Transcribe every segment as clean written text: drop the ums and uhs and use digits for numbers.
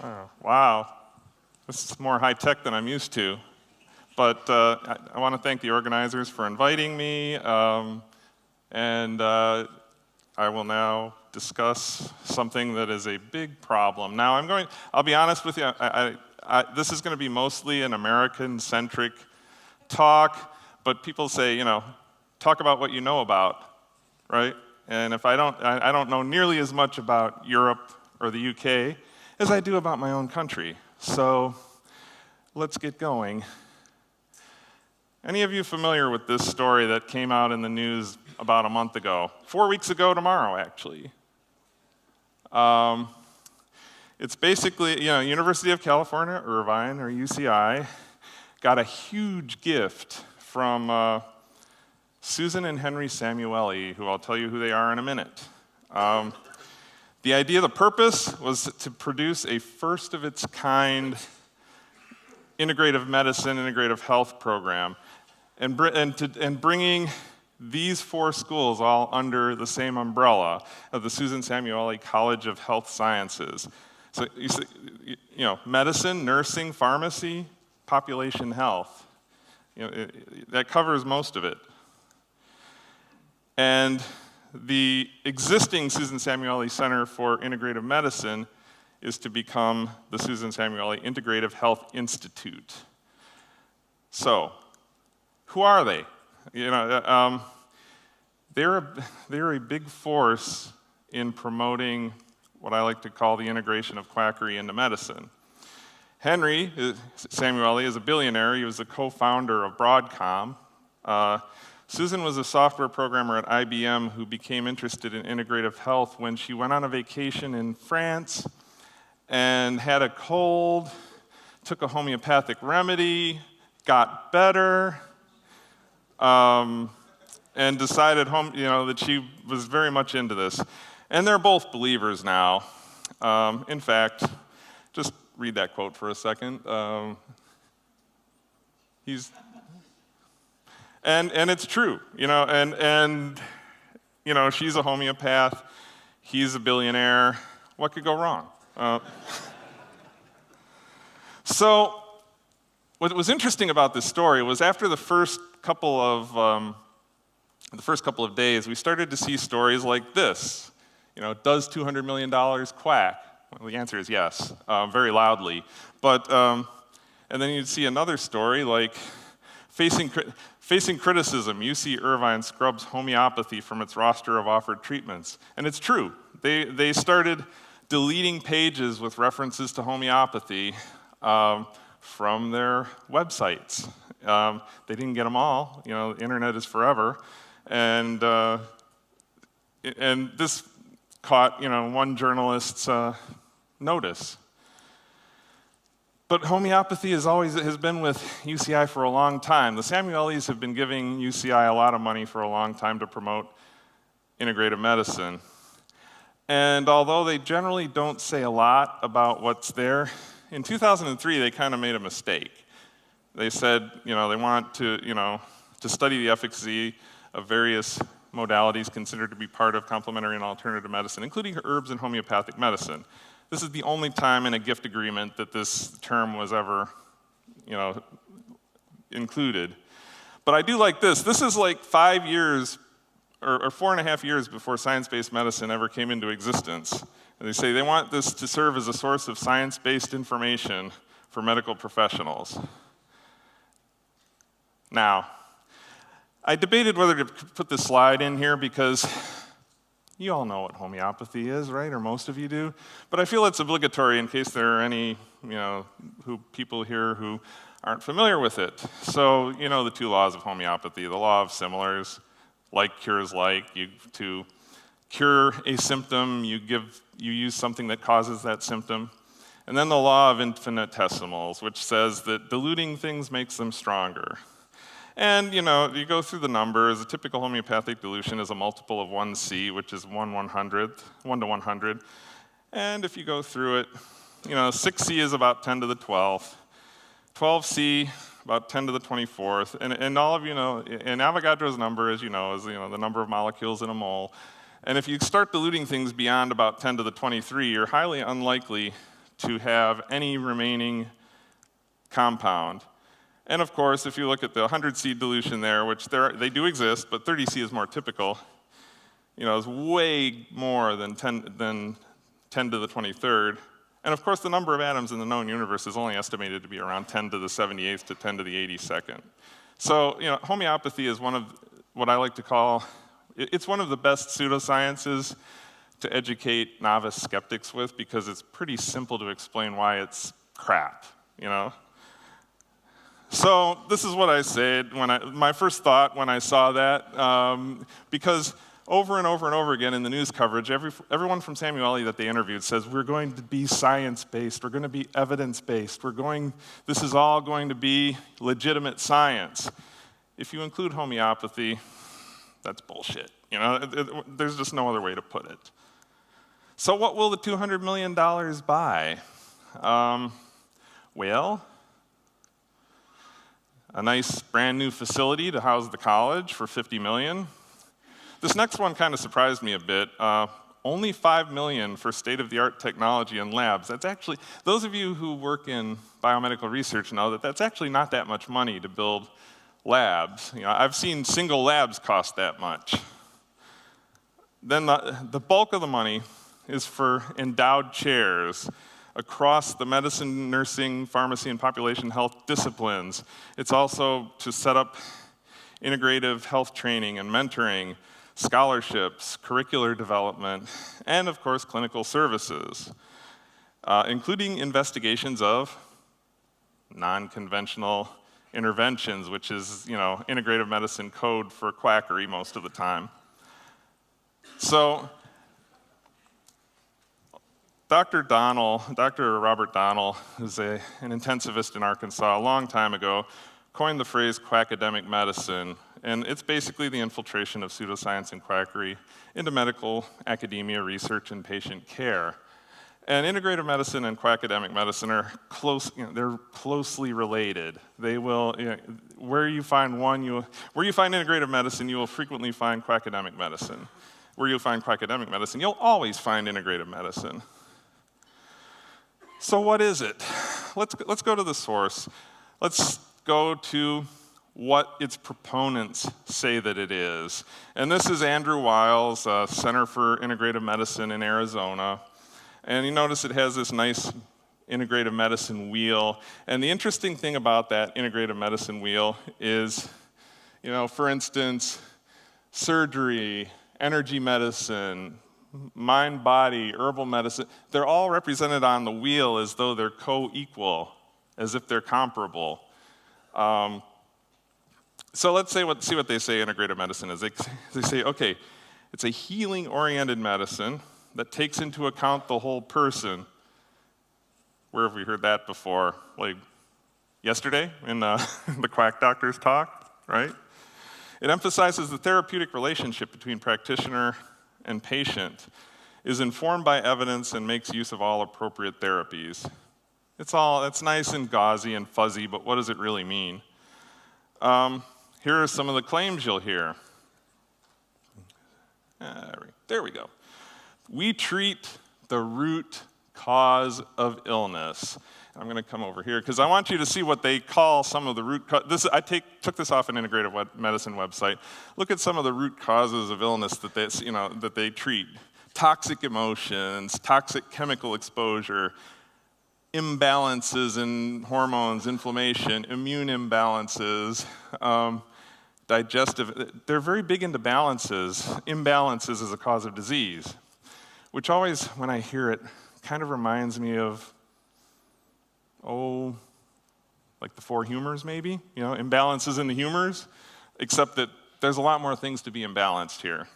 Oh, wow. This is more high-tech than I'm used to. But I want to thank the organizers for inviting me, and I will now discuss something that is a big problem. Now, I'll be honest with you, this is going to be mostly an American-centric talk, but people say, talk about what you know about, right? And if I don't know nearly as much about Europe or the UK as I do about my own country. So let's get going. Any of you familiar with this story that came out in the news about a month ago? 4 weeks ago tomorrow, actually. It's basically, University of California, Irvine, or UCI, got a huge gift from Susan and Henry Samueli, who I'll tell you who they are in a minute. The purpose was to produce a first-of-its-kind integrative medicine, integrative health program, and bringing these 4 schools all under the same umbrella of the Susan Samueli College of Health Sciences. So, medicine, nursing, pharmacy, population health. That covers most of it. And the existing Susan Samueli Center for Integrative Medicine is to become the Susan Samueli Integrative Health Institute. So, who are they? They're a big force in promoting what I like to call the integration of quackery into medicine. Henry Samueli is a billionaire. He was the co-founder of Broadcom. Susan was a software programmer at IBM who became interested in integrative health when she went on a vacation in France and had a cold, took a homeopathic remedy, got better, and decided that she was very much into this. And they're both believers now. In fact, just read that quote for a second. And it's true, and she's a homeopath, he's a billionaire. What could go wrong? So, what was interesting about this story was after the first couple of days, we started to see stories like this. Does $200 million quack? Well, the answer is yes, very loudly. But and then you'd see another story like facing criticism, UC Irvine scrubs homeopathy from its roster of offered treatments. And it's true. They started deleting pages with references to homeopathy from their websites. They didn't get them all. The internet is forever. And this caught, one journalist's notice. But homeopathy has been with UCI for a long time. The Samuelis have been giving UCI a lot of money for a long time to promote integrative medicine. And although they generally don't say a lot about what's there, in 2003 they kind of made a mistake. They said, they want to study the efficacy of various modalities considered to be part of complementary and alternative medicine, including herbs and homeopathic medicine. This is the only time in a gift agreement that this term was ever, included. But I do like this. This is like 5 years, or 4.5 years before science-based medicine ever came into existence. And they say they want this to serve as a source of science-based information for medical professionals. Now, I debated whether to put this slide in here because you all know what homeopathy is, right? Or most of you do. But I feel it's obligatory in case there are any, people here who aren't familiar with it. So, the 2 laws of homeopathy. The law of similars, like cures like. To cure a symptom, you use something that causes that symptom. And then the law of infinitesimals, which says that diluting things makes them stronger. And, you go through the numbers. A typical homeopathic dilution is a multiple of 1C, which is 1 to 100. And if you go through it, 6C is about 10 to the 12th. 12C, about 10 to the 24th. And all of you know, and Avogadro's number, as you know, is the number of molecules in a mole. And if you start diluting things beyond about 10 to the 23, you're highly unlikely to have any remaining compound. And of course, if you look at the 100C dilution there, which they do exist, but 30C is more typical, is way more than 10 to the 23rd. And of course, the number of atoms in the known universe is only estimated to be around 10 to the 78th to 10 to the 82nd. So, homeopathy is one of what I like to call, it's one of the best pseudosciences to educate novice skeptics with, because it's pretty simple to explain why it's crap, So this is what I said my first thought when I saw that, because over and over and over again in the news coverage, everyone from Samueli that they interviewed says, we're going to be science-based, we're going to be evidence-based, this is all going to be legitimate science. If you include homeopathy, that's bullshit. There's just no other way to put it. So what will the $200 million buy? Well, a nice brand new facility to house the college for $50 million. This next one kind of surprised me a bit. Only $5 million for state-of-the-art technology and labs. That's actually, those of you who work in biomedical research know that that's actually not that much money to build labs. I've seen single labs cost that much. Then the bulk of the money is for endowed chairs across the medicine, nursing, pharmacy, and population health disciplines. It's also to set up integrative health training and mentoring, scholarships, curricular development, and of course, clinical services, including investigations of non-conventional interventions, which is, integrative medicine code for quackery most of the time. So, Dr. Robert Donnell, who's an intensivist in Arkansas a long time ago, coined the phrase quackademic medicine, and it's basically the infiltration of pseudoscience and quackery into medical academia, research, and patient care. And integrative medicine and quackademic medicine are they're closely related. They will, where you find integrative medicine, you will frequently find quackademic medicine. Where you'll find quackademic medicine, you'll always find integrative medicine. So what is it? Let's go to the source. Let's go to what its proponents say that it is. And this is Andrew Wiles, Center for Integrative Medicine in Arizona. And you notice it has this nice integrative medicine wheel. And the interesting thing about that integrative medicine wheel is, for instance, surgery, energy medicine, mind, body, herbal medicine, they're all represented on the wheel as though they're co-equal, as if they're comparable. So let's see what they say integrative medicine is. They say, okay, it's a healing-oriented medicine that takes into account the whole person. Where have we heard that before? Like yesterday in the quack doctor's talk, right? It emphasizes the therapeutic relationship between practitioner and patient is informed by evidence and makes use of all appropriate therapies. It's nice and gauzy and fuzzy, but what does it really mean? Here are some of the claims you'll hear. There we go. We treat the root cause of illness. I'm going to come over here because I want you to see what they call some of the root causes. I took this off an integrative medicine website. Look at some of the root causes of illness that they treat. Toxic emotions, toxic chemical exposure, imbalances in hormones, inflammation, immune imbalances, digestive. They're very big into balances. Imbalances is a cause of disease, which always, when I hear it, kind of reminds me of, like the four humors maybe, imbalances in the humors, except that there's a lot more things to be imbalanced here.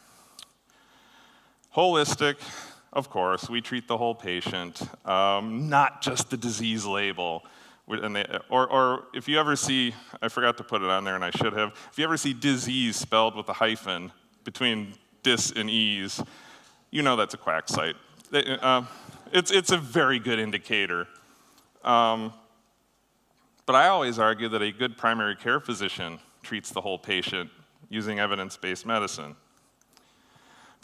Holistic, of course, we treat the whole patient, not just the disease label. Or if you ever see, I forgot to put it on there and I should have, if you ever see disease spelled with a hyphen between dis and ease, that's a quack site. It's a very good indicator. But I always argue that a good primary care physician treats the whole patient using evidence-based medicine.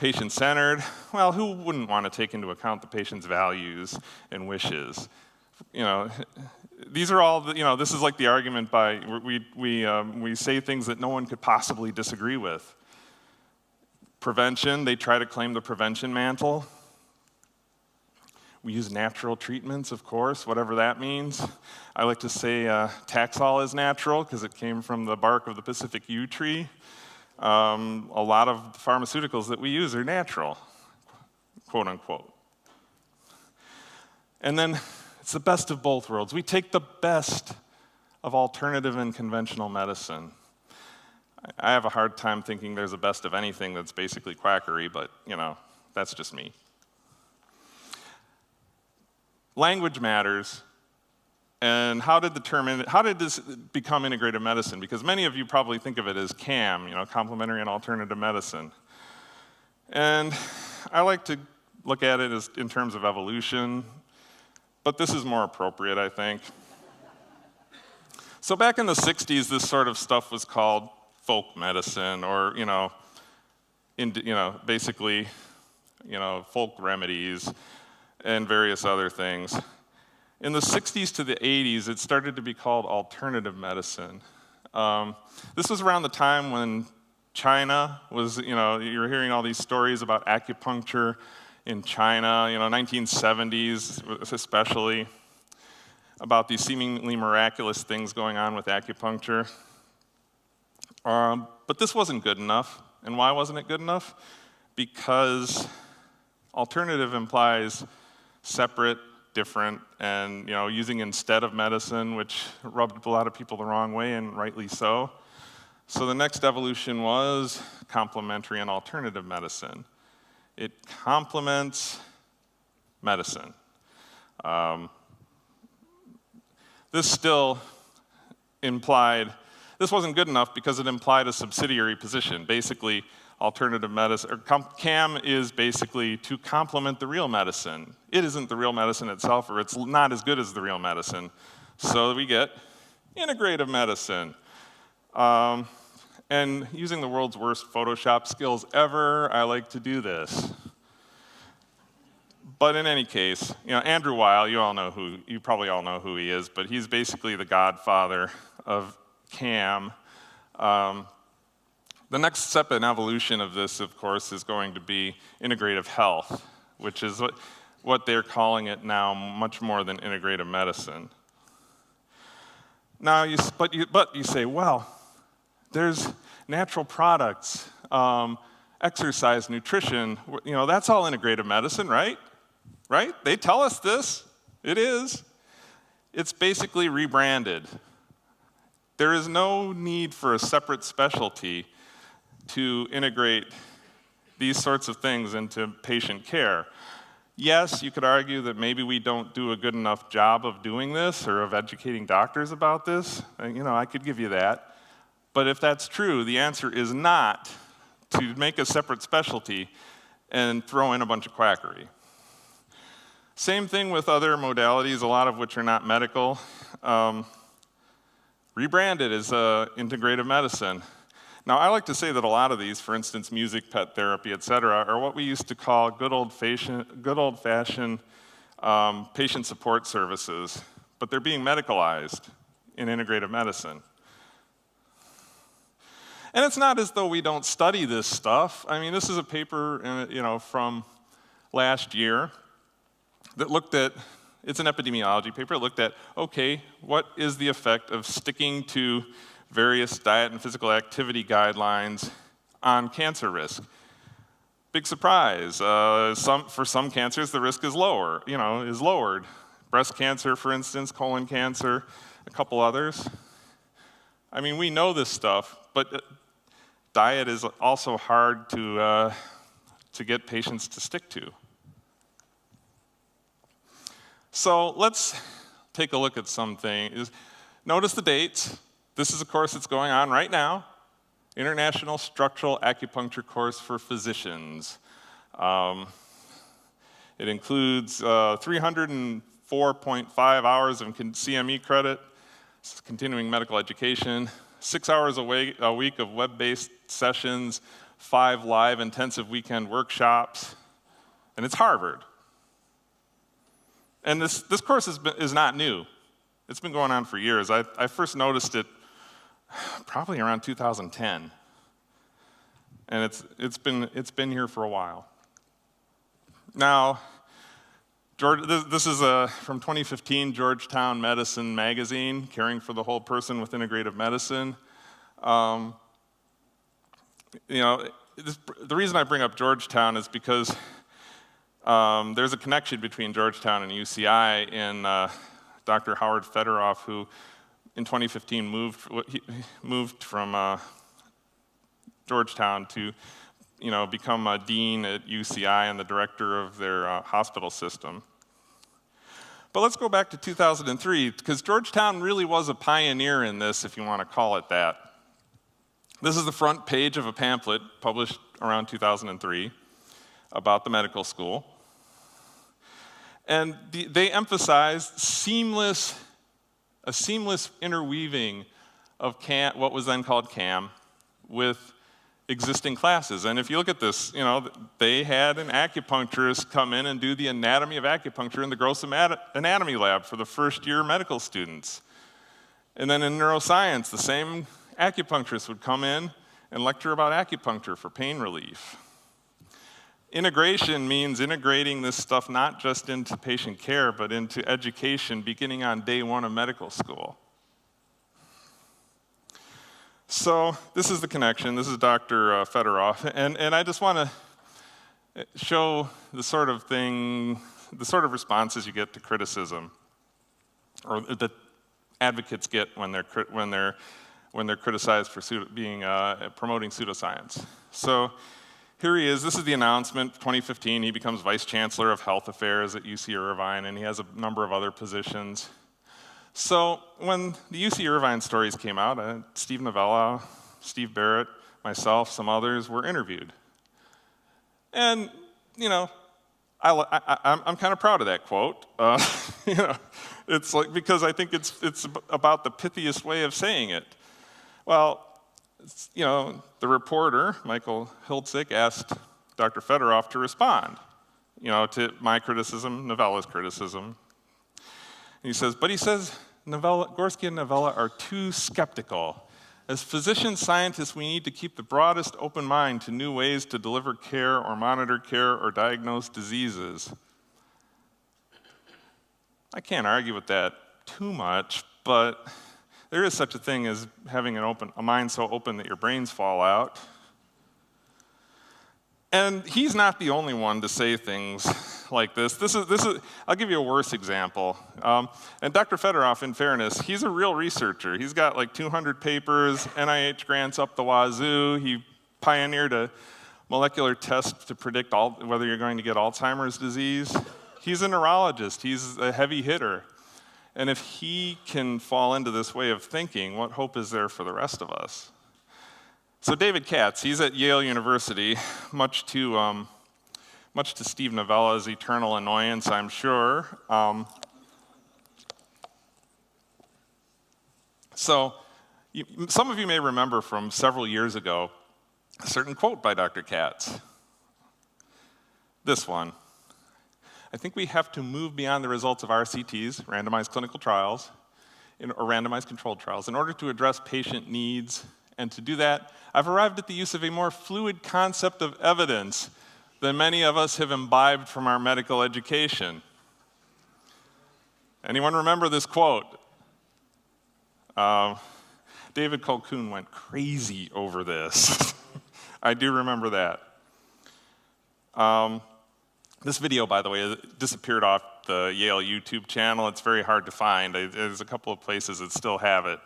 Patient-centered, well, who wouldn't want to take into account the patient's values and wishes? These are all, this is like the argument by, we say things that no one could possibly disagree with. Prevention, they try to claim the prevention mantle. We use natural treatments, of course, whatever that means. I like to say Taxol is natural because it came from the bark of the Pacific yew tree. A lot of pharmaceuticals that we use are natural, quote unquote. And then it's the best of both worlds. We take the best of alternative and conventional medicine. I have a hard time thinking there's a best of anything that's basically quackery, but that's just me. Language matters. And how did this become integrative medicine? Because many of you probably think of it as CAM, complementary and alternative medicine. And I like to look at it as in terms of evolution, but this is more appropriate, I think. So back in the 60s, this sort of stuff was called folk medicine, or basically, folk remedies and various other things. In the 60s to the 80s, it started to be called alternative medicine. This was around the time when China was, you were hearing all these stories about acupuncture in China, 1970s especially, about these seemingly miraculous things going on with acupuncture. But this wasn't good enough. And why wasn't it good enough? Because alternative implies separate, different, and using instead of medicine, which rubbed a lot of people the wrong way, and rightly so. So the next evolution was complementary and alternative medicine. It complements medicine. This still implied, this wasn't good enough because it implied a subsidiary position. Basically, alternative medicine, or CAM is basically to complement the real medicine. It isn't the real medicine itself, or it's not as good as the real medicine. So we get integrative medicine. And using the world's worst Photoshop skills ever, I like to do this. But in any case, Andrew Weil, you probably all know who he is, but he's basically the godfather of CAM. The next step in evolution of this, of course, is going to be integrative health, which is what they're calling it now, much more than integrative medicine. Now, you say, well, there's natural products, exercise, nutrition, that's all integrative medicine, right? Right? They tell us this. It is. It's basically rebranded. There is no need for a separate specialty to integrate these sorts of things into patient care. Yes, you could argue that maybe we don't do a good enough job of doing this or of educating doctors about this. I could give you that. But if that's true, the answer is not to make a separate specialty and throw in a bunch of quackery. Same thing with other modalities, a lot of which are not medical. Rebranded as integrative medicine. Now, I like to say that a lot of these, for instance, music, pet therapy, et cetera, are what we used to call good old-fashioned patient support services, but they're being medicalized in integrative medicine. And it's not as though we don't study this stuff. I mean, this is a paper, from last year that looked at, it's an epidemiology paper, it looked at, okay, what is the effect of sticking to various diet and physical activity guidelines on cancer risk? Big surprise. For some cancers, the risk is lowered. Breast cancer, for instance, colon cancer, a couple others. I mean, we know this stuff, but diet is also hard to get patients to stick to. So let's take a look at something. Notice the dates. This is a course that's going on right now, International Structural Acupuncture Course for Physicians. It includes 304.5 hours of CME credit, continuing medical education, 6 hours a week of web-based sessions, 5 live intensive weekend workshops, and it's Harvard. And this course is not new. It's been going on for years. I first noticed it probably around 2010, and it's been here for a while. Now, this is from 2015, Georgetown Medicine magazine, Caring for the Whole Person with Integrative Medicine. The reason I bring up Georgetown is because there's a connection between Georgetown and UCI in Dr. Howard Federoff, who in 2015 moved from Georgetown to become a dean at UCI and the director of their hospital system. But let's go back to 2003, because Georgetown really was a pioneer in this, if you want to call it that. This is the front page of a pamphlet published around 2003 about the medical school. And they emphasized a seamless interweaving of what was then called CAM with existing classes. And if you look at this, they had an acupuncturist come in and do the anatomy of acupuncture in the gross anatomy lab for the first-year medical students. And then in neuroscience, the same acupuncturist would come in and lecture about acupuncture for pain relief. Integration means integrating this stuff not just into patient care, but into education beginning on day 1 of medical school. So this is the connection. This is Dr. Federoff. And I just want to show the sort of responses you get to criticism, or that advocates get when they're criticized for promoting pseudoscience. So here he is. This is the announcement. 2015, he becomes Vice Chancellor of Health Affairs at UC Irvine, and he has a number of other positions. So when the UC Irvine stories came out, Steve Novella, Steve Barrett, myself, some others were interviewed. And, I'm kind of proud of that quote. It's like, because I think it's about the pithiest way of saying it. Well, the reporter, Michael Hiltzik, asked Dr. Federoff to respond, to my criticism, Novella's criticism. And he says, Gorski and Novella are too skeptical. As physician scientists, we need to keep the broadest open mind to new ways to deliver care or monitor care or diagnose diseases. I can't argue with that too much, but there is such a thing as having a mind so open that your brains fall out. And he's not the only one to say things like this. I'll give you a worse example. And Dr. Federoff, in fairness, he's a real researcher. He's got like 200 papers, NIH grants up the wazoo. He pioneered a molecular test to predict whether you're going to get Alzheimer's disease. He's a neurologist. He's a heavy hitter. And if he can fall into this way of thinking, what hope is there for the rest of us? So David Katz, he's at Yale University, much to Steve Novella's eternal annoyance, I'm sure. Some of you may remember from several years ago a certain quote by Dr. Katz. This one. I think we have to move beyond the results of RCTs, randomized clinical trials, or randomized controlled trials, in order to address patient needs. And to do that, I've arrived at the use of a more fluid concept of evidence than many of us have imbibed from our medical education. Anyone remember this quote? David Colquhoun went crazy over this. I do remember that. This video, by the way, disappeared off the Yale YouTube channel. It's very hard to find. There's a couple of places that still have it,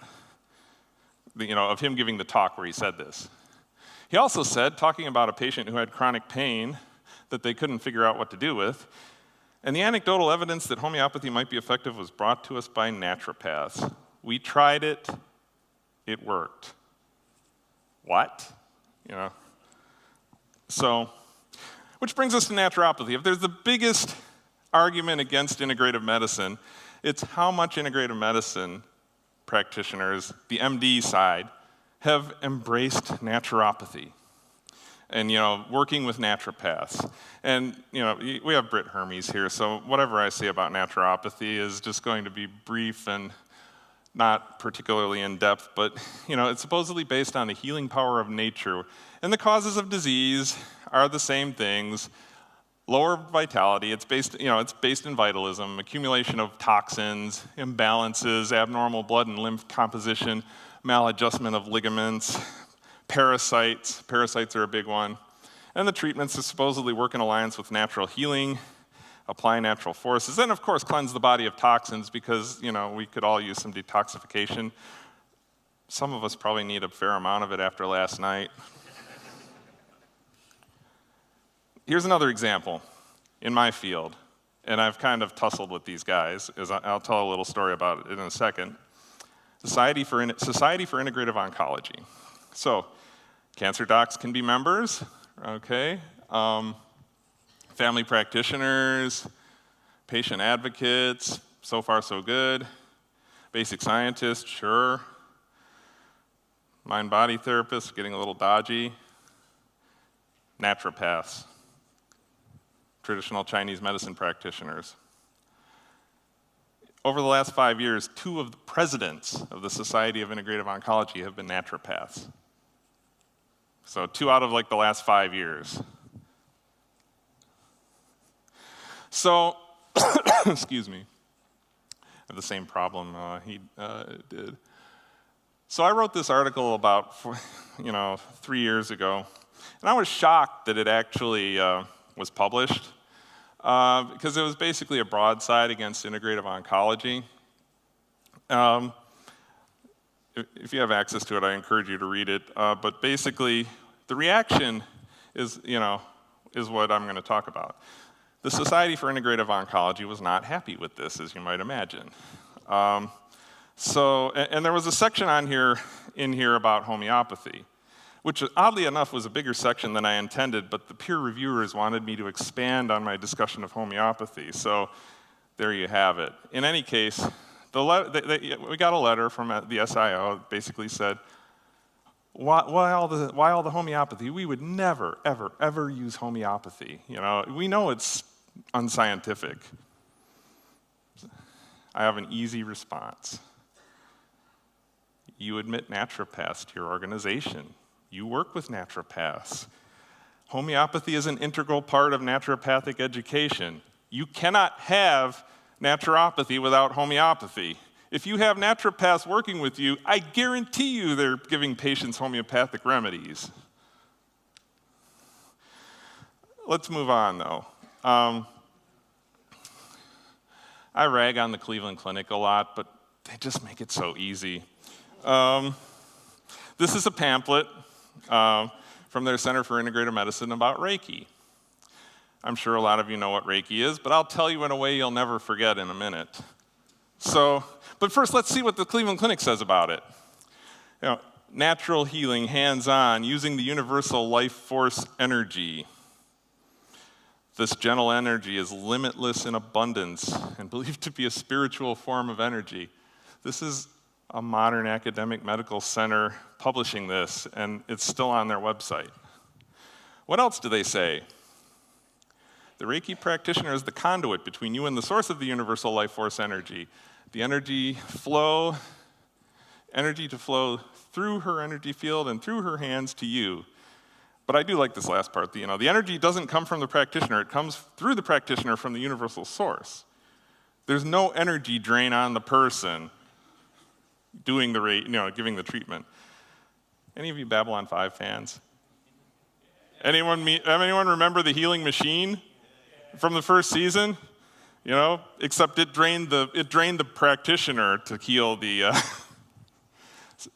of him giving the talk where he said this. He also said, talking about a patient who had chronic pain that they couldn't figure out what to do with, and the anecdotal evidence that homeopathy might be effective was brought to us by naturopaths. We tried it, it worked. What? So, which brings us to naturopathy. If there's the biggest argument against integrative medicine, it's how much integrative medicine practitioners, the MD side, have embraced naturopathy. and working with naturopaths. And we have Britt Hermes here, so whatever I say about naturopathy is just going to be brief and not particularly in depth, but it's supposedly based on the healing power of nature. And the causes of disease are the same things. Lower vitality, it's based in vitalism, accumulation of toxins, imbalances, abnormal blood and lymph composition, maladjustment of ligaments, parasites. Parasites are a big one. And the treatments supposedly work in alliance with natural healing, apply natural forces, and of course cleanse the body of toxins because, we could all use some detoxification. Some of us probably need a fair amount of it after last night. Here's another example in my field, and I've kind of tussled with these guys, as I'll tell a little story about it in a second. Society for Integrative Oncology. So, cancer docs can be members, okay? Family practitioners, patient advocates, so far so good. Basic scientists, sure. Mind-body therapists, getting a little dodgy. Naturopaths. Traditional Chinese medicine practitioners. Over the last 5 years, 2 of the presidents of the Society of Integrative Oncology have been naturopaths. So 2 out of the last 5 years. So, excuse me, I have the same problem he did. So I wrote this article about, 3 years ago, and I was shocked that it actually was published because it was basically a broadside against integrative oncology. If you have access to it, I encourage you to read it. But basically, the reaction is what I'm going to talk about. The Society for Integrative Oncology was not happy with this, as you might imagine. And there was a section in here about homeopathy, which oddly enough was a bigger section than I intended, but the peer reviewers wanted me to expand on my discussion of homeopathy. So there you have it. In any case, we got a letter from the SIO that basically said, why all the homeopathy? We would never, ever, ever use homeopathy. We know it's unscientific. I have an easy response. You admit naturopaths to your organization. You work with naturopaths. Homeopathy is an integral part of naturopathic education. You cannot have naturopathy without homeopathy. If you have naturopaths working with you, I guarantee you they're giving patients homeopathic remedies. Let's move on, though. I rag on the Cleveland Clinic a lot, but they just make it so easy. This is a pamphlet from their Center for Integrative Medicine about Reiki. I'm sure a lot of you know what Reiki is, but I'll tell you in a way you'll never forget in a minute. But first, let's see what the Cleveland Clinic says about it. Natural healing, hands-on, using the universal life force energy. This gentle energy is limitless in abundance and believed to be a spiritual form of energy. This is a modern academic medical center publishing this, and it's still on their website. What else do they say? The Reiki practitioner is the conduit between you and the source of the universal life force energy. The energy to flow through her energy field and through her hands to you. But I do like this last part. The energy doesn't come from the practitioner. It comes through the practitioner from the universal source. There's no energy drain on the person doing giving the treatment. Any of you Babylon 5 fans? Anyone remember the healing machine from the first season? Except it drained the practitioner to heal the.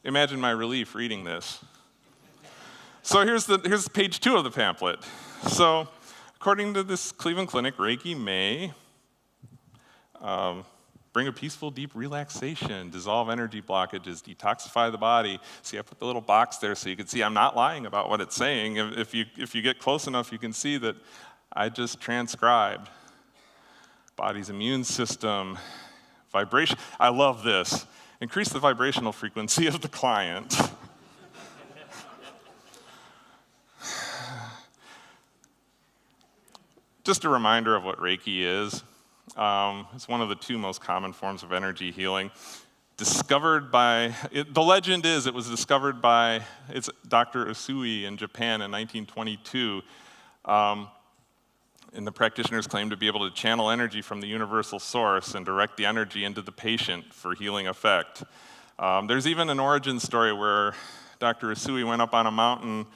Imagine my relief reading this. So here's page 2 of the pamphlet. So according to this Cleveland Clinic, Reiki may bring a peaceful, deep relaxation, dissolve energy blockages, detoxify the body. See, I put the little box there so you can see I'm not lying about what it's saying. If you get close enough, you can see that I just transcribed. Body's immune system, vibration. I love this. Increase the vibrational frequency of the client. just a reminder of what Reiki is. It's one of the two most common forms of energy healing. Discovered by, the legend is it was discovered by Dr. Usui in Japan in 1922. And the practitioners claim to be able to channel energy from the universal source and direct the energy into the patient for healing effect. There's even an origin story where Dr. Usui went up on a mountain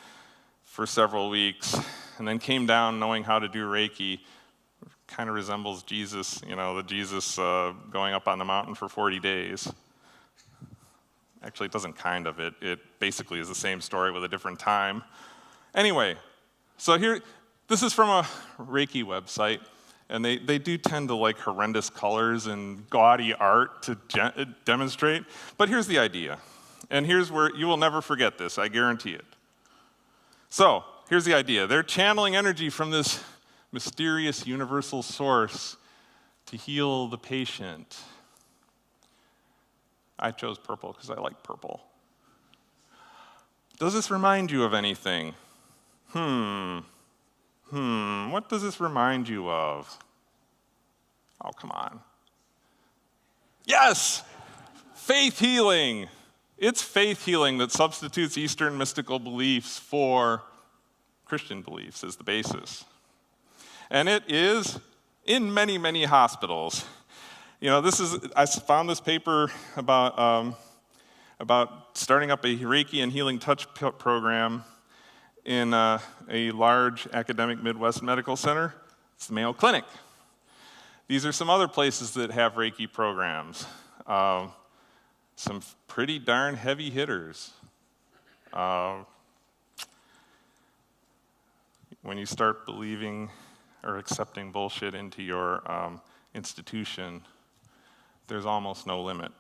for several weeks and then came down knowing how to do Reiki. Kind of resembles Jesus, the Jesus going up on the mountain for 40 days. Actually, it doesn't kind of. It basically is the same story with a different time. Anyway, so here, this is from a Reiki website, and they do tend to like horrendous colors and gaudy art to demonstrate, but here's the idea. And here's where you will never forget this, I guarantee it. So, here's the idea. They're channeling energy from this mysterious universal source to heal the patient. I chose purple because I like purple. Does this remind you of anything? What does this remind you of? Oh, come on. Yes! Faith healing. It's faith healing that substitutes Eastern mystical beliefs for Christian beliefs as the basis. And it is in many, many hospitals. I found this paper about starting up a Reiki and Healing Touch program in a large academic Midwest medical center. It's the Mayo Clinic. These are some other places that have Reiki programs. Some pretty darn heavy hitters. When you start believing or accepting bullshit into your institution, there's almost no limit.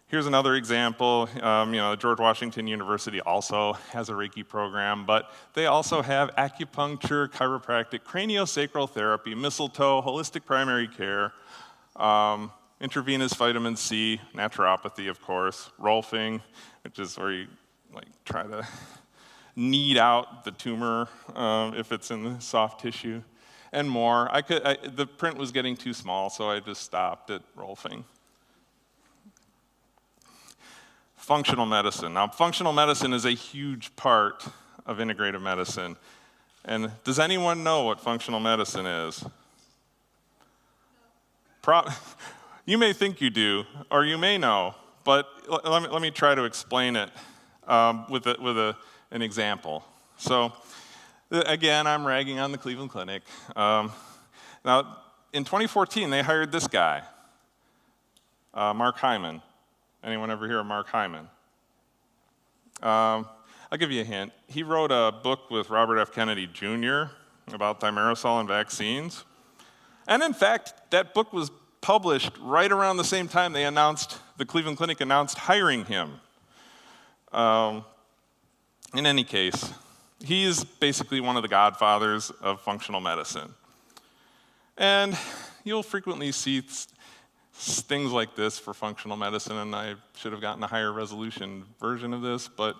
Here's another example. George Washington University also has a Reiki program, but they also have acupuncture, chiropractic, craniosacral therapy, mistletoe, holistic primary care, intravenous vitamin C, naturopathy, of course, rolfing, which is where you try to knead out the tumor if it's in the soft tissue, and more. The print was getting too small, so I just stopped at rolfing. Functional medicine. Now, functional medicine is a huge part of integrative medicine. And does anyone know what functional medicine is? You may think you do, or you may know, but let me try to explain it with an example. So, again, I'm ragging on the Cleveland Clinic. Now, in 2014, they hired this guy, Mark Hyman. Anyone ever hear of Mark Hyman? I'll give you a hint. He wrote a book with Robert F. Kennedy Jr. about thimerosal and vaccines. And in fact, that book was published right around the same time the Cleveland Clinic announced hiring him. In any case, he is basically one of the godfathers of functional medicine. And you'll frequently see things like this for functional medicine, and I should have gotten a higher resolution version of this, but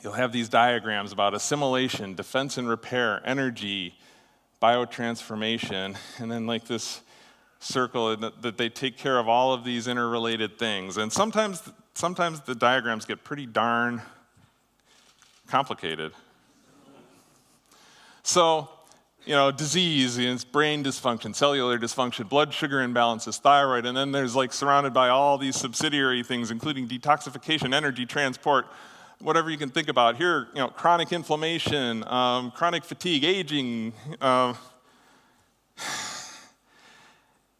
you'll have these diagrams about assimilation, defense and repair, energy, biotransformation, and then this circle that they take care of all of these interrelated things. And sometimes the diagrams get pretty darn complicated. So, disease, brain dysfunction, cellular dysfunction, blood sugar imbalances, thyroid, and then there's surrounded by all these subsidiary things, including detoxification, energy transport, whatever you can think about. Here, chronic inflammation, chronic fatigue, aging.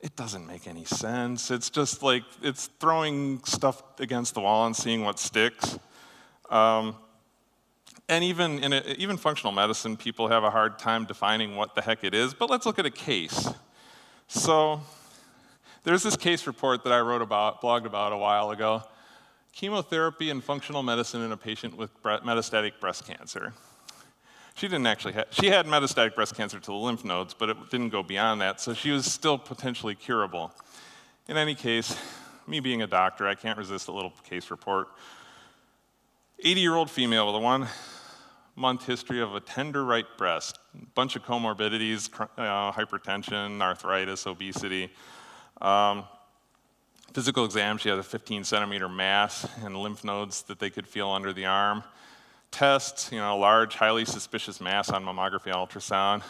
It doesn't make any sense. It's just it's throwing stuff against the wall and seeing what sticks. And even functional medicine, people have a hard time defining what the heck it is, but let's look at a case. So there's this case report that I blogged about a while ago. Chemotherapy and functional medicine in a patient with metastatic breast cancer. She had metastatic breast cancer to the lymph nodes, but it didn't go beyond that, so she was still potentially curable. In any case, me being a doctor, I can't resist a little case report. 80-year-old female with a 1 month history of a tender right breast, bunch of comorbidities, hypertension, arthritis, obesity. Physical exam, she had a 15-centimeter mass and lymph nodes that they could feel under the arm. Tests, large, highly suspicious mass on mammography and ultrasound.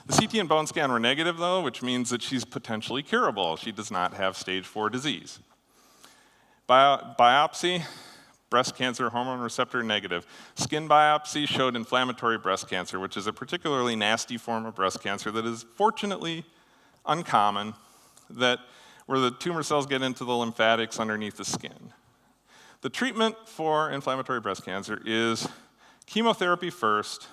The CT and bone scan were negative, though, which means that she's potentially curable. She does not have stage 4 disease. Biopsy, breast cancer hormone receptor negative. Skin biopsy showed inflammatory breast cancer, which is a particularly nasty form of breast cancer that is fortunately uncommon, where the tumor cells get into the lymphatics underneath the skin. The treatment for inflammatory breast cancer is chemotherapy first,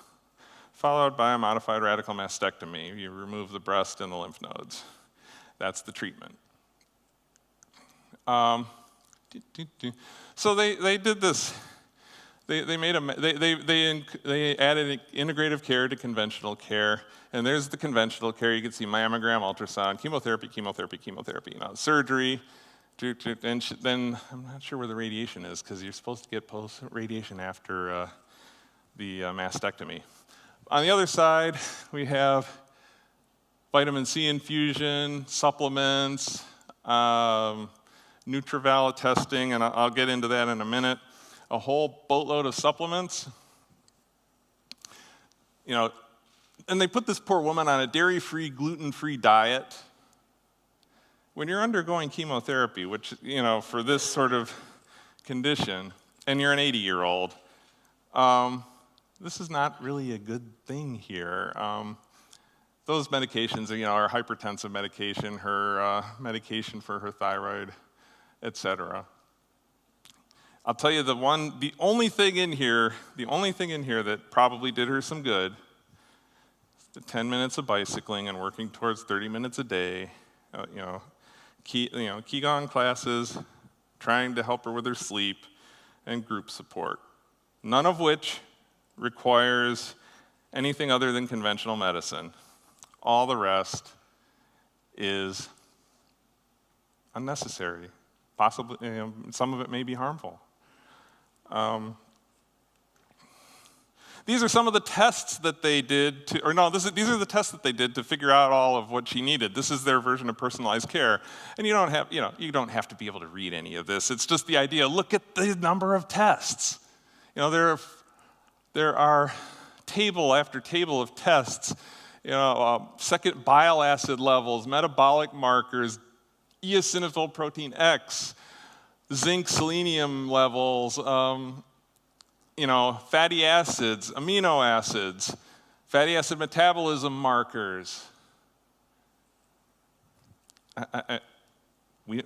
followed by a modified radical mastectomy. You remove the breast and the lymph nodes. That's the treatment. So they did this. They added integrative care to conventional care, and there's the conventional care. You can see mammogram, ultrasound, chemotherapy, surgery, and then I'm not sure where the radiation is because you're supposed to get post-radiation after the mastectomy. On the other side, we have vitamin C infusion, supplements, Nutraval testing, and I'll get into that in a minute. A whole boatload of supplements. And they put this poor woman on a dairy-free, gluten-free diet. When you're undergoing chemotherapy, which, for this sort of condition, and you're an 80-year-old, this is not really a good thing here. Those medications, are hypertensive medication, her medication for her thyroid, etc. I'll tell you the only thing in here that probably did her some good, the 10 minutes of bicycling and working towards 30 minutes a day, Qigong classes, trying to help her with her sleep, and group support. None of which requires anything other than conventional medicine. All the rest is unnecessary. Possibly, some of it may be harmful. These are some of the tests that they did these are the tests that they did to figure out all of what she needed. This is their version of personalized care. And you don't have to be able to read any of this. It's just the idea, look at the number of tests. There are table after table of tests, second bile acid levels, metabolic markers, eosinophil protein X, zinc, selenium levels, fatty acids, amino acids, fatty acid metabolism markers. You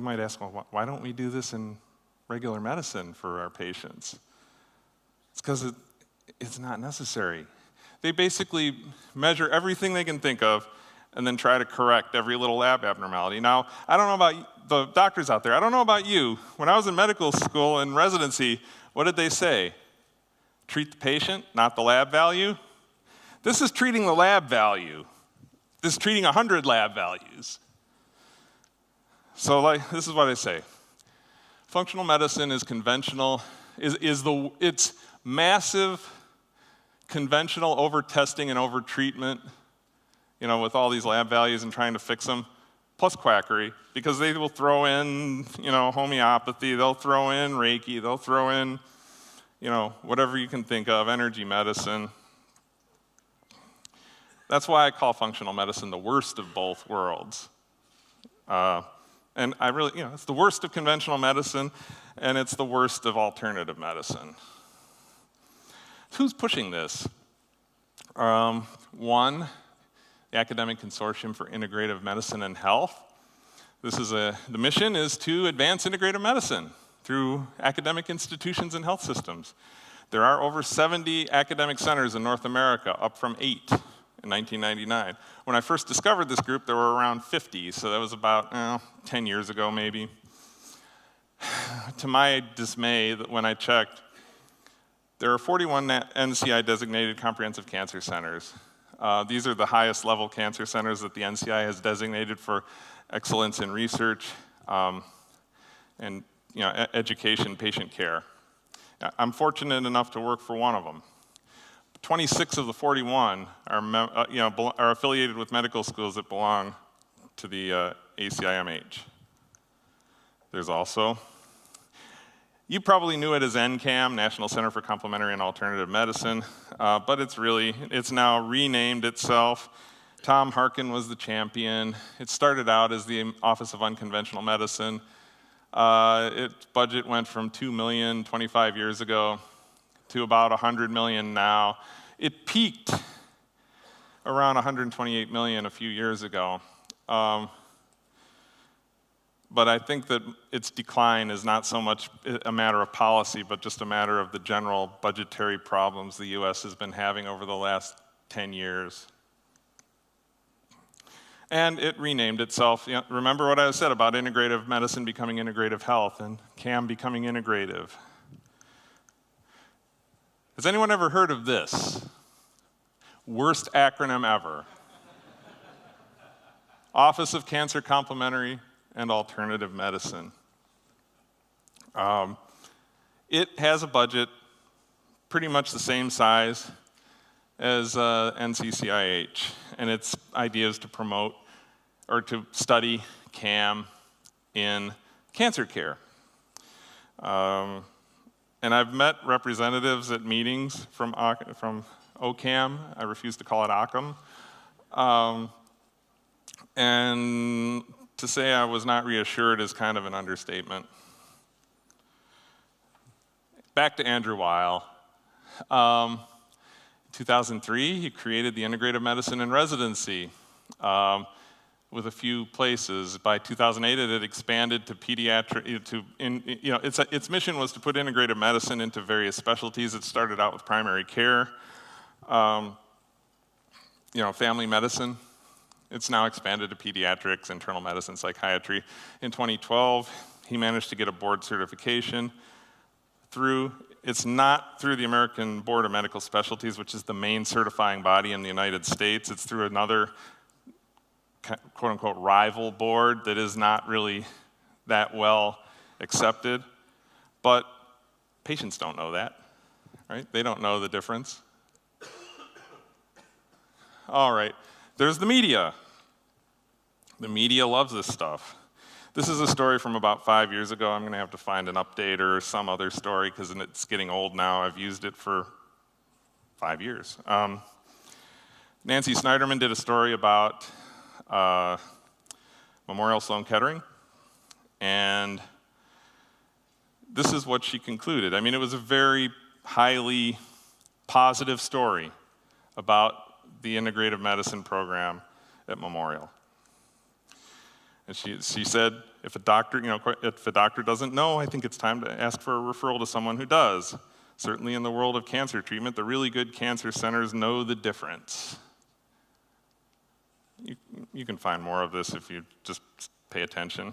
might ask, well, why don't we do this in regular medicine for our patients? It's because it's not necessary. They basically measure everything they can think of and then try to correct every little lab abnormality. Now, I don't know about the doctors out there. I don't know about you. When I was in medical school and residency, what did they say? Treat the patient, not the lab value? This is treating the lab value. This is treating 100 lab values. So this is what I say. Functional medicine is conventional, it's massive conventional over-testing and over-treatment, with all these lab values and trying to fix them, plus quackery, because they will throw in, homeopathy, they'll throw in Reiki, they'll throw in, whatever you can think of, energy medicine. That's why I call functional medicine the worst of both worlds. And I really, it's the worst of conventional medicine, and it's the worst of alternative medicine. Who's pushing this? One, the Academic Consortium for Integrative Medicine and Health. The mission is to advance integrative medicine through academic institutions and health systems. There are over 70 academic centers in North America, up from 8 in 1999. When I first discovered this group, there were around 50, so that was about 10 years ago maybe. To my dismay, when I checked, there are 41 NCI-designated comprehensive cancer centers. These are the highest level cancer centers that the NCI has designated for excellence in research and education, patient care. I'm fortunate enough to work for one of them. 26 of the 41 are affiliated with medical schools that belong to the ACIMH. There's also, you probably knew it as NCAM, National Center for Complementary and Alternative Medicine, but it's now renamed itself. Tom Harkin was the champion. It started out as the Office of Unconventional Medicine. Its budget went from $2 million 25 years ago to about $100 million now. It peaked around $128 million a few years ago. But I think that its decline is not so much a matter of policy, but just a matter of the general budgetary problems the US has been having over the last 10 years. And it renamed itself. Remember what I said about integrative medicine becoming integrative health and CAM becoming integrative. Has anyone ever heard of this? Worst acronym ever. Office of Cancer Complementary and Alternative Medicine. It has a budget pretty much the same size as NCCIH, and its idea is to promote or to study CAM in cancer care. And I've met representatives at meetings from OCAM. I refuse to call it OCAM. And to say I was not reassured is kind of an understatement. Back to Andrew Weil. 2003, he created the Integrative Medicine in Residency with a few places. By 2008, it had expanded to pediatric. Its mission was to put integrative medicine into various specialties. It started out with primary care, family medicine. It's now expanded to pediatrics, internal medicine, psychiatry. In 2012, he managed to get a board certification it's not through the American Board of Medical Specialties, which is the main certifying body in the United States. It's through another quote-unquote rival board that is not really that well accepted. But patients don't know that, right? They don't know the difference. All right, there's the media. The media loves this stuff. This is a story from about 5 years ago. I'm going to have to find an update or some other story because it's getting old now. I've used it for 5 years. Nancy Snyderman did a story about Memorial Sloan Kettering, and this is what she concluded. I mean, it was a very highly positive story about the integrative medicine program at Memorial. And she said, if a doctor doesn't know, I think it's time to ask for a referral to someone who does. Certainly in the world of cancer treatment, the really good cancer centers know the difference. You can find more of this if you just pay attention.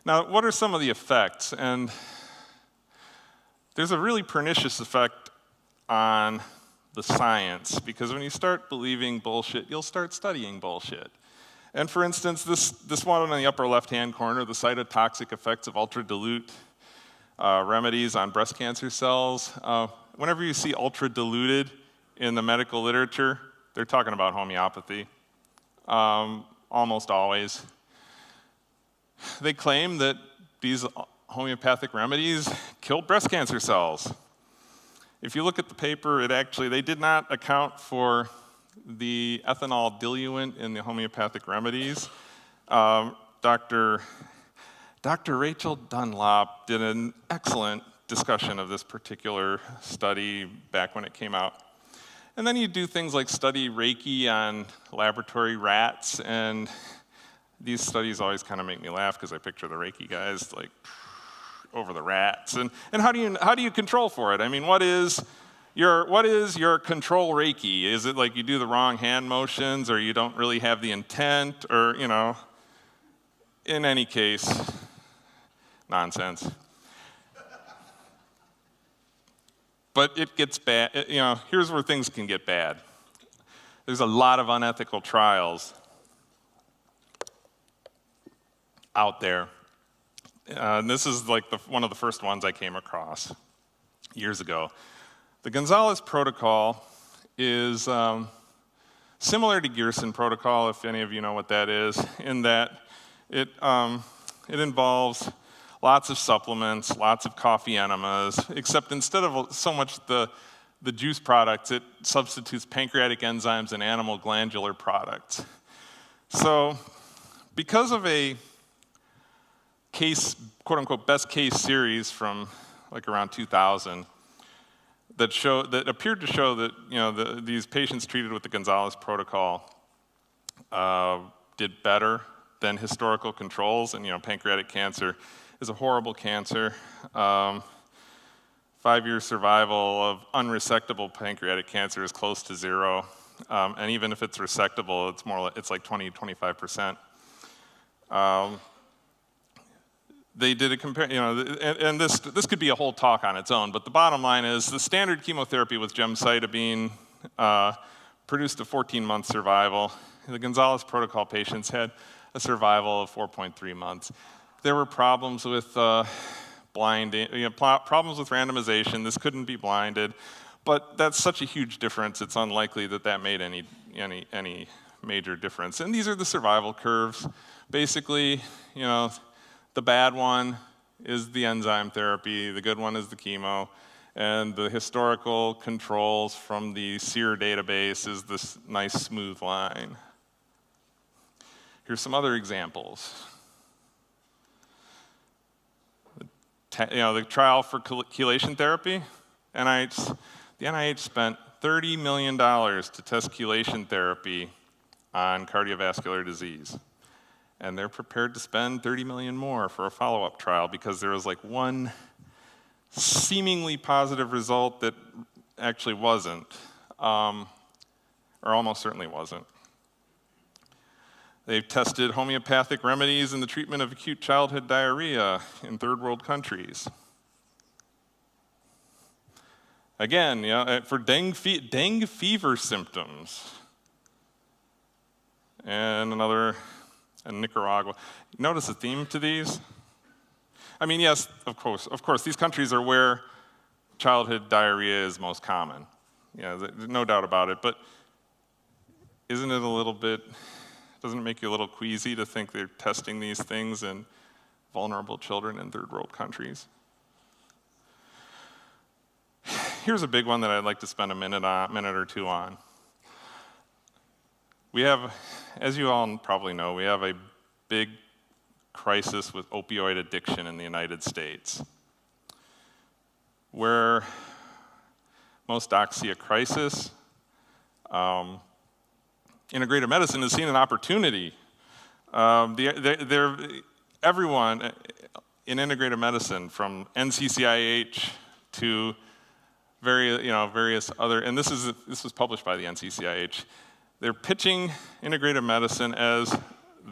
Now, what are some of the effects? And there's a really pernicious effect on the science, because when you start believing bullshit, you'll start studying bullshit. And for instance, this one on the upper left-hand corner, the cytotoxic effects of ultra-dilute remedies on breast cancer cells. Whenever you see ultra-diluted in the medical literature, they're talking about homeopathy, almost always. They claim that these homeopathic remedies killed breast cancer cells. If you look at the paper, they did not account for the ethanol diluent in the homeopathic remedies. Dr. Rachel Dunlop did an excellent discussion of this particular study back when it came out. And then you do things like study Reiki on laboratory rats, and these studies always kind of make me laugh because I picture the Reiki guys like over the rats. And how do you control for it? I mean, what is your control Reiki? Is it like you do the wrong hand motions, or you don't really have the intent, or, in any case, nonsense. But it gets bad. Here's where things can get bad. There's a lot of unethical trials out there. And this is like one of the first ones I came across. years ago. The Gonzalez protocol is similar to Gerson protocol, if any of you know what that is, in that it involves lots of supplements, lots of coffee enemas, except instead of so much the juice products, it substitutes pancreatic enzymes and animal glandular products. So because of a case, quote unquote, best case series from like around 2000 that appeared to show that these patients treated with the Gonzalez protocol did better than historical controls, and pancreatic cancer is a horrible cancer. 5-year survival of unresectable pancreatic cancer is close to 0, and even if it's resectable, it's like 20-25%. They did a compare, and this could be a whole talk on its own, but the bottom line is the standard chemotherapy with gemcitabine produced a 14-month survival. The Gonzalez protocol patients had a survival of 4.3 months. There were problems with blinding, problems with randomization. This couldn't be blinded, but that's such a huge difference. It's unlikely that made any major difference. And these are the survival curves. Basically, the bad one is the enzyme therapy, the good one is the chemo, and the historical controls from the SEER database is this nice smooth line. Here's some other examples. The trial for chelation therapy, the NIH spent $30 million to test chelation therapy on cardiovascular disease. And they're prepared to spend $30 million more for a follow-up trial because there was like one seemingly positive result that actually wasn't, or almost certainly wasn't. They've tested homeopathic remedies in the treatment of acute childhood diarrhea in third world countries. Again, for dengue fever symptoms. And another in Nicaragua. Notice the theme to these? I mean, yes, of course, these countries are where childhood diarrhea is most common. No doubt about it, but isn't it doesn't it make you a little queasy to think they're testing these things in vulnerable children in third world countries? Here's a big one that I'd like to spend a minute or two on. We have, as you all probably know, we have a big crisis with opioid addiction in the United States, where most docs see a crisis. Integrative medicine has seen an opportunity. Everyone in integrative medicine, from NCCIH to various other, and this was published by the NCCIH. They're pitching integrative medicine as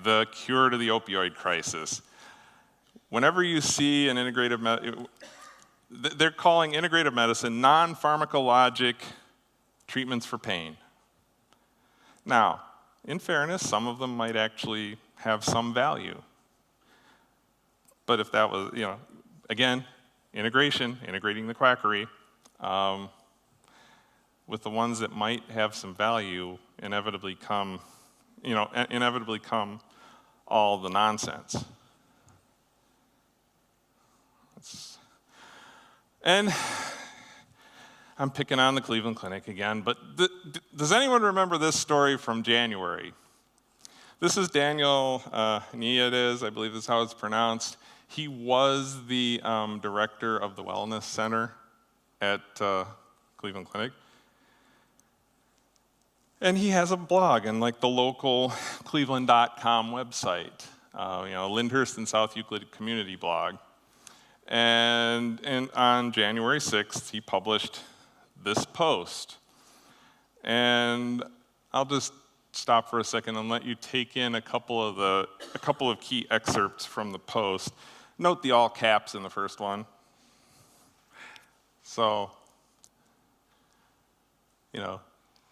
the cure to the opioid crisis. Whenever you see an they're calling integrative medicine non-pharmacologic treatments for pain. Now, in fairness, some of them might actually have some value. But if that was, again, integrating the quackery, with the ones that might have some value, inevitably come all the nonsense. And I'm picking on the Cleveland Clinic again, but does anyone remember this story from January? This is Daniel Niades, I believe is how it's pronounced. He was the director of the Wellness Center at Cleveland Clinic. And he has a blog in the local cleveland.com website, Lyndhurst and South Euclid community blog. And on January 6th, he published this post. And I'll just stop for a second and let you take in a couple of key excerpts from the post. Note the all caps in the first one. So,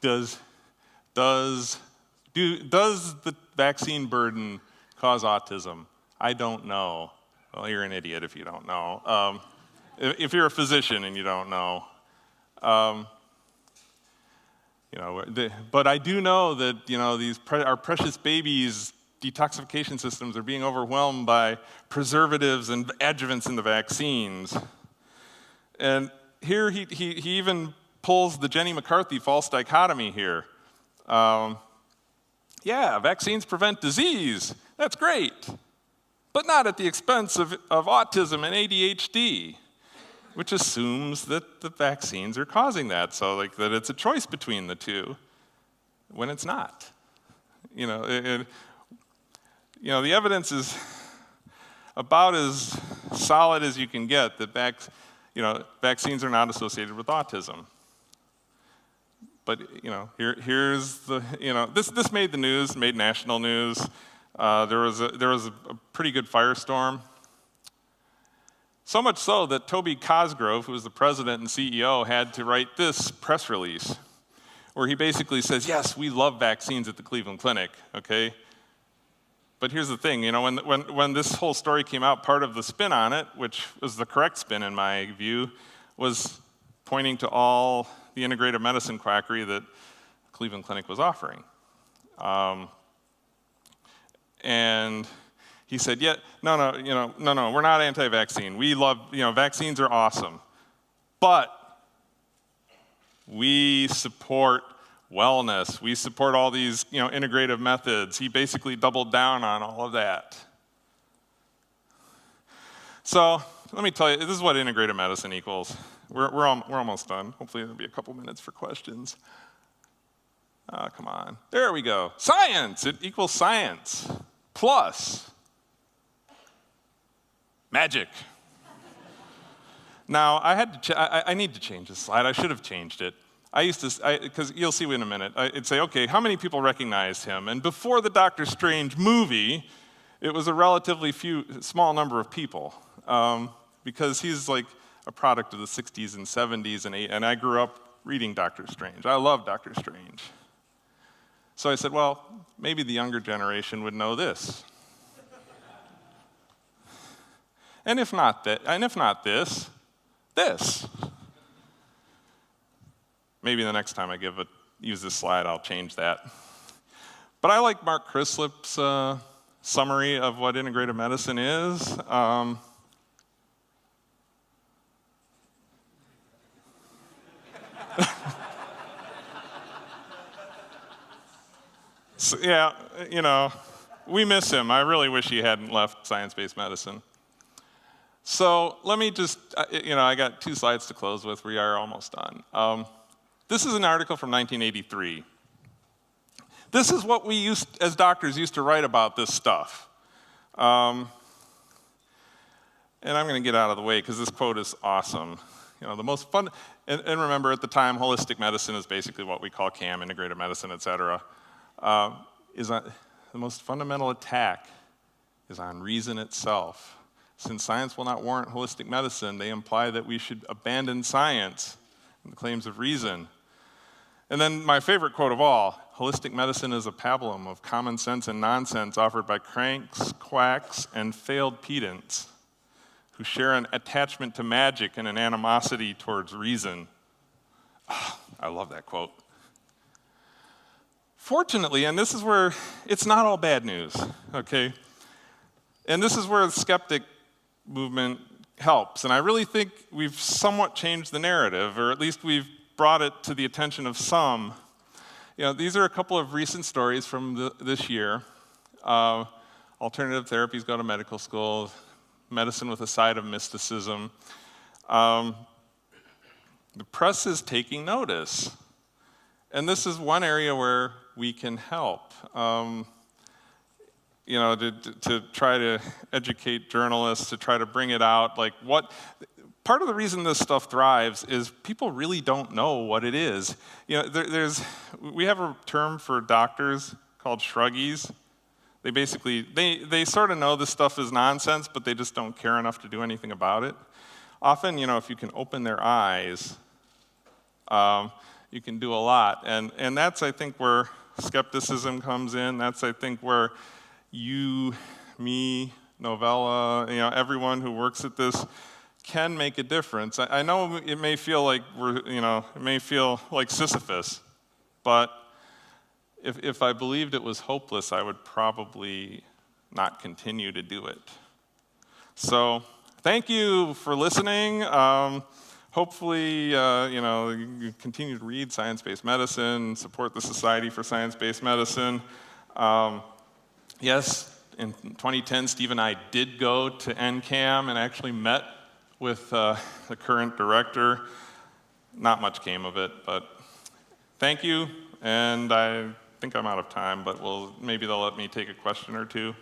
does the vaccine burden cause autism? I don't know. Well, you're an idiot if you don't know. if you're a physician and you don't know. But I do know that our precious babies' detoxification systems are being overwhelmed by preservatives and adjuvants in the vaccines. And here he even pulls the Jenny McCarthy false dichotomy here. Yeah, vaccines prevent disease. That's great. But not at the expense of autism and ADHD, which assumes that the vaccines are causing that, so that it's a choice between the two, when it's not. The evidence is about as solid as you can get that vaccines are not associated with autism. But here's the this made the news, made national news. There was a pretty good firestorm. So much so that Toby Cosgrove, who was the president and CEO, had to write this press release, where he basically says, "Yes, we love vaccines at the Cleveland Clinic." Okay. But here's the thing, when this whole story came out, part of the spin on it, which was the correct spin in my view, was pointing to all the integrative medicine quackery that Cleveland Clinic was offering. And he said, no, we're not anti-vaccine. We love, vaccines are awesome. But we support wellness. We support all these, integrative methods. He basically doubled down on all of that. So let me tell you, this is what integrative medicine equals. We're almost done. Hopefully there'll be a couple minutes for questions. Come on. There we go. Science. It equals science plus magic. Now, I need to change this slide. I should have changed it. Because you'll see in a minute. I'd say, okay, how many people recognized him? And before the Doctor Strange movie, it was a relatively small number of people. Because he's like a product of the 60s and 70s, and I grew up reading Doctor Strange. I love Doctor Strange. So I said, well, maybe the younger generation would know this. And if not this. Maybe the next time I use this slide, I'll change that. But I like Mark Crislip's summary of what integrative medicine is. So, yeah, we miss him. I really wish he hadn't left science-based medicine. So let me just, I got 2 slides to close with. We are almost done. This is an article from 1983. This is what we as doctors used to write about this stuff. And I'm going to get out of the way because this quote is awesome. The most fun, and remember at the time, holistic medicine is basically what we call CAM, integrative medicine, et cetera. The most fundamental attack is on reason itself. Since science will not warrant holistic medicine, they imply that we should abandon science and the claims of reason. And then my favorite quote of all, holistic medicine is a pabulum of common sense and nonsense offered by cranks, quacks, and failed pedants who share an attachment to magic and an animosity towards reason. I love that quote. Fortunately, and this is where it's not all bad news, okay? And this is where the skeptic movement helps. And I really think we've somewhat changed the narrative, or at least we've brought it to the attention of some. These are a couple of recent stories from this year. Alternative therapies go to medical school, medicine with a side of mysticism. The press is taking notice. And this is one area where we can help. To try to educate journalists, to try to bring it out. Part of the reason this stuff thrives is people really don't know what it is. We have a term for doctors called shruggies. They basically, they sort of know this stuff is nonsense, but they just don't care enough to do anything about it. Often, if you can open their eyes, you can do a lot. And that's, I think, where skepticism comes in. That's, I think, where you, me, Novella, everyone who works at this can make a difference. I know it may feel like it may feel like Sisyphus, but if I believed it was hopeless, I would probably not continue to do it. So thank you for listening. Hopefully, you continue to read science-based medicine, support the Society for Science-Based Medicine. Yes, in 2010, Steve and I did go to NCAM and actually met with the current director. Not much came of it, but thank you. And I think I'm out of time, but maybe they'll let me take a question or two.